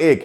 1,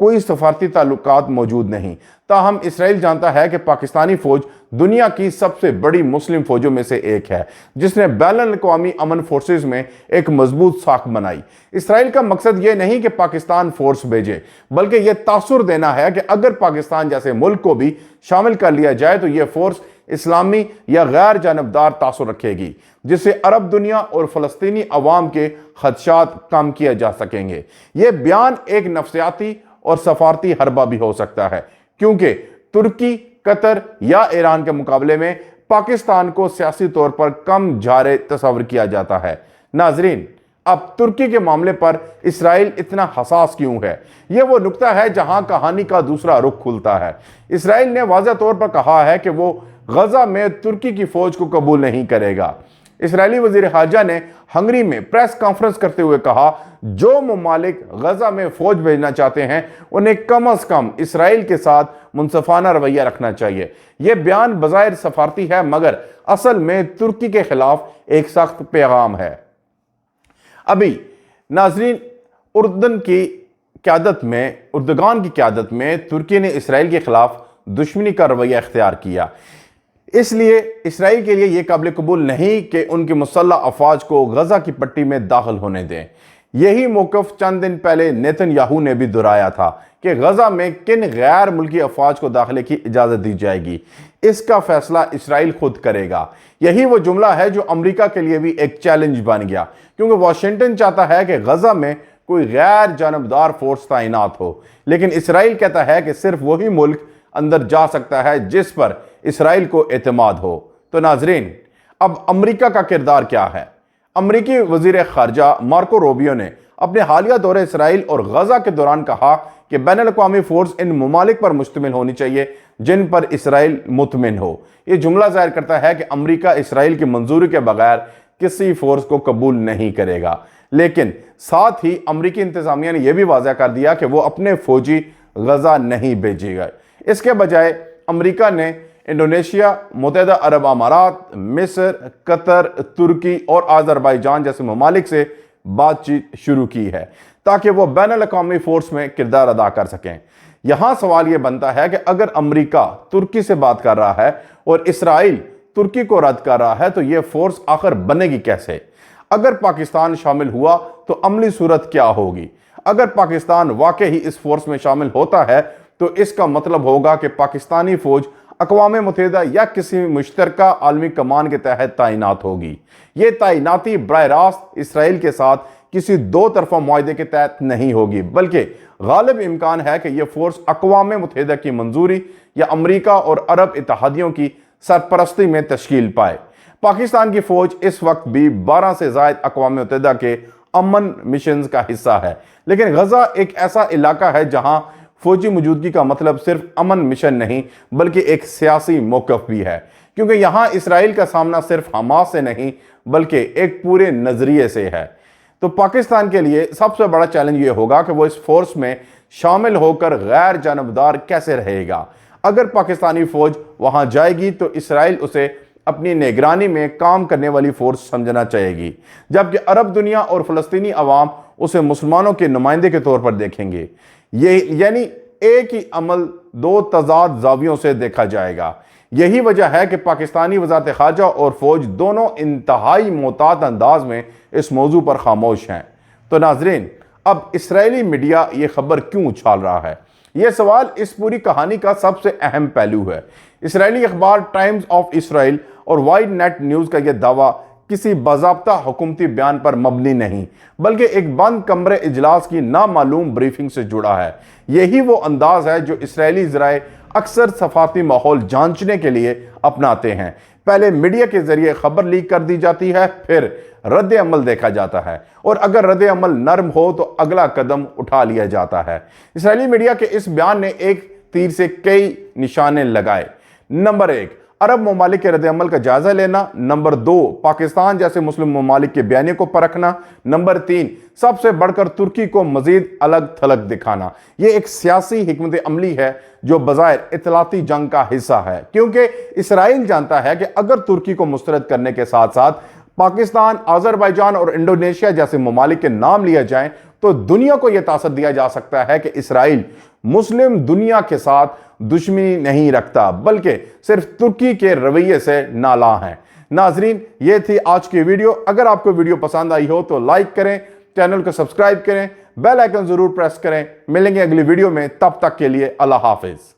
کوئی سفارتی تعلقات موجود نہیں۔ تاہم اسرائیل جانتا ہے کہ پاکستانی فوج دنیا کی سب سے بڑی مسلم فوجوں میں سے ایک ہے، جس نے بین الاقوامی امن فورسز میں ایک مضبوط ساکھ بنائی۔ اسرائیل کا مقصد یہ نہیں کہ پاکستان فورس بھیجے، بلکہ یہ تاثر دینا ہے کہ اگر پاکستان جیسے ملک کو بھی شامل کر لیا جائے تو یہ فورس اسلامی یا غیر جانبدار تاثر رکھے گی، جس سے عرب دنیا اور فلسطینی عوام کے خدشات کم کیا جا سکیں گے۔ یہ بیان ایک نفسیاتی اور سفارتی حربہ بھی ہو سکتا ہے، کیونکہ ترکی، قطر یا ایران کے مقابلے میں پاکستان کو سیاسی طور پر کم جارح تصور کیا جاتا ہے۔ ناظرین، اب ترکی کے معاملے پر اسرائیل اتنا حساس کیوں ہے؟ یہ وہ نقطہ ہے جہاں کہانی کا دوسرا رخ کھلتا ہے۔ اسرائیل نے واضح طور پر کہا ہے کہ وہ غزہ میں ترکی کی فوج کو قبول نہیں کرے گا۔ اسرائیلی وزیر خارجہ نے ہنگری میں پریس کانفرنس کرتے ہوئے کہا، جو ممالک غزہ میں فوج بھیجنا چاہتے ہیں انہیں کم از کم اسرائیل کے ساتھ منصفانہ رویہ رکھنا چاہیے۔ یہ بیان بظاہر سفارتی ہے، مگر اصل میں ترکی کے خلاف ایک سخت پیغام ہے۔ ابھی ناظرین، اردگان کی قیادت میں ترکی نے اسرائیل کے خلاف دشمنی کا رویہ اختیار کیا۔ اس لیے اسرائیل کے لیے یہ قابل قبول نہیں کہ ان کی مسلح افواج کو غزہ کی پٹی میں داخل ہونے دیں۔ یہی موقف چند دن پہلے نیتن یاہو نے بھی دہرایا تھا کہ غزہ میں کن غیر ملکی افواج کو داخلے کی اجازت دی جائے گی، اس کا فیصلہ اسرائیل خود کرے گا۔ یہی وہ جملہ ہے جو امریکہ کے لیے بھی ایک چیلنج بن گیا، کیونکہ واشنگٹن چاہتا ہے کہ غزہ میں کوئی غیر جانبدار فورس تعینات ہو، لیکن اسرائیل کہتا ہے کہ صرف وہی ملک اندر جا سکتا ہے جس پر اسرائیل کو اعتماد ہو۔ تو ناظرین، اب امریکہ کا کردار کیا ہے؟ امریکی وزیر خارجہ مارکو روبیو نے اپنے حالیہ دورے اسرائیل اور غزہ کے دوران کہا کہ بین الاقوامی فورس ان ممالک پر مشتمل ہونی چاہیے جن پر اسرائیل مطمئن ہو۔ یہ جملہ ظاہر کرتا ہے کہ امریکہ اسرائیل کی منظوری کے بغیر کسی فورس کو قبول نہیں کرے گا، لیکن ساتھ ہی امریکی انتظامیہ نے یہ بھی واضح کر دیا کہ وہ اپنے فوجی غزہ نہیں بھیجے گا۔ اس کے بجائے امریکہ نے انڈونیشیا، متحدہ عرب امارات، مصر، قطر، ترکی اور آذربائیجان جیسے ممالک سے بات چیت شروع کی ہے تاکہ وہ بین الاقوامی فورس میں کردار ادا کر سکیں۔ یہاں سوال یہ بنتا ہے کہ اگر امریکہ ترکی سے بات کر رہا ہے اور اسرائیل ترکی کو رد کر رہا ہے تو یہ فورس آخر بنے گی کیسے؟ اگر پاکستان شامل ہوا تو عملی صورت کیا ہوگی؟ اگر پاکستان واقعی اس فورس میں شامل ہوتا ہے تو اس کا مطلب ہوگا کہ پاکستانی فوج اقوام متحدہ یا کسی مشترکہ عالمی کمان کے تحت تعینات ہوگی۔ یہ تعیناتی براہ راست اسرائیل کے ساتھ کسی دو طرفہ معاہدے کے تحت نہیں ہوگی، بلکہ غالب امکان ہے کہ یہ فورس اقوام متحدہ کی منظوری یا امریکہ اور عرب اتحادیوں کی سرپرستی میں تشکیل پائے۔ پاکستان کی فوج اس وقت بھی 12 سے زائد اقوام متحدہ کے امن مشنز کا حصہ ہے، لیکن غزہ ایک ایسا علاقہ ہے جہاں فوجی موجودگی کا مطلب صرف امن مشن نہیں بلکہ ایک سیاسی موقف بھی ہے، کیونکہ یہاں اسرائیل کا سامنا صرف حماس سے نہیں بلکہ ایک پورے نظریے سے ہے۔ تو پاکستان کے لیے سب سے بڑا چیلنج یہ ہوگا کہ وہ اس فورس میں شامل ہو کر غیر جانبدار کیسے رہے گا۔ اگر پاکستانی فوج وہاں جائے گی تو اسرائیل اسے اپنی نگرانی میں کام کرنے والی فورس سمجھنا چاہے گی، جبکہ عرب دنیا اور فلسطینی عوام اسے مسلمانوں کے نمائندے کے طور پر دیکھیں گے۔ یعنی ایک ہی عمل دو تضاد زاویوں سے دیکھا جائے گا۔ یہی وجہ ہے کہ پاکستانی وزارت خارجہ اور فوج دونوں انتہائی محتاط انداز میں اس موضوع پر خاموش ہیں۔ تو ناظرین، اب اسرائیلی میڈیا یہ خبر کیوں اچھال رہا ہے؟ یہ سوال اس پوری کہانی کا سب سے اہم پہلو ہے۔ اسرائیلی اخبار ٹائمز آف اسرائیل اور وائڈ نیٹ نیوز کا یہ دعویٰ کسی باضابطہ حکومتی بیان پر مبنی نہیں بلکہ ایک بند کمرے اجلاس کی نامعلوم بریفنگ سے جڑا ہے۔ یہی وہ انداز ہے جو اسرائیلی ذرائع اکثر صفاتی ماحول جانچنے کے لیے اپناتے ہیں۔ پہلے میڈیا کے ذریعے خبر لیک کر دی جاتی ہے، پھر رد عمل دیکھا جاتا ہے، اور اگر رد عمل نرم ہو تو اگلا قدم اٹھا لیا جاتا ہے۔ اسرائیلی میڈیا کے اس بیان نے ایک تیر سے کئی نشانے لگائے۔ نمبر 1، عرب ممالک کے رد عمل کا جائزہ لینا۔ نمبر 2، پاکستان جیسے مسلم ممالک کے بیانیے کو پرکھنا۔ نمبر 3، سب سے بڑھ کر ترکی کو مزید الگ تھلگ دکھانا۔ یہ ایک سیاسی حکمت عملی ہے جو بظاہر اطلاعاتی جنگ کا حصہ ہے، کیونکہ اسرائیل جانتا ہے کہ اگر ترکی کو مسترد کرنے کے ساتھ ساتھ پاکستان، آذربائیجان اور انڈونیشیا جیسے ممالک کے نام لیا جائیں تو دنیا کو یہ تاثر دیا جا سکتا ہے کہ اسرائیل مسلم دنیا کے ساتھ دشمنی نہیں رکھتا بلکہ صرف ترکی کے رویے سے نالاں ہے۔ ناظرین، یہ تھی آج کی ویڈیو۔ اگر آپ کو ویڈیو پسند آئی ہو تو لائک کریں، چینل کو سبسکرائب کریں، بیل آئیکن ضرور پریس کریں۔ ملیں گے اگلی ویڈیو میں، تب تک کے لیے اللہ حافظ۔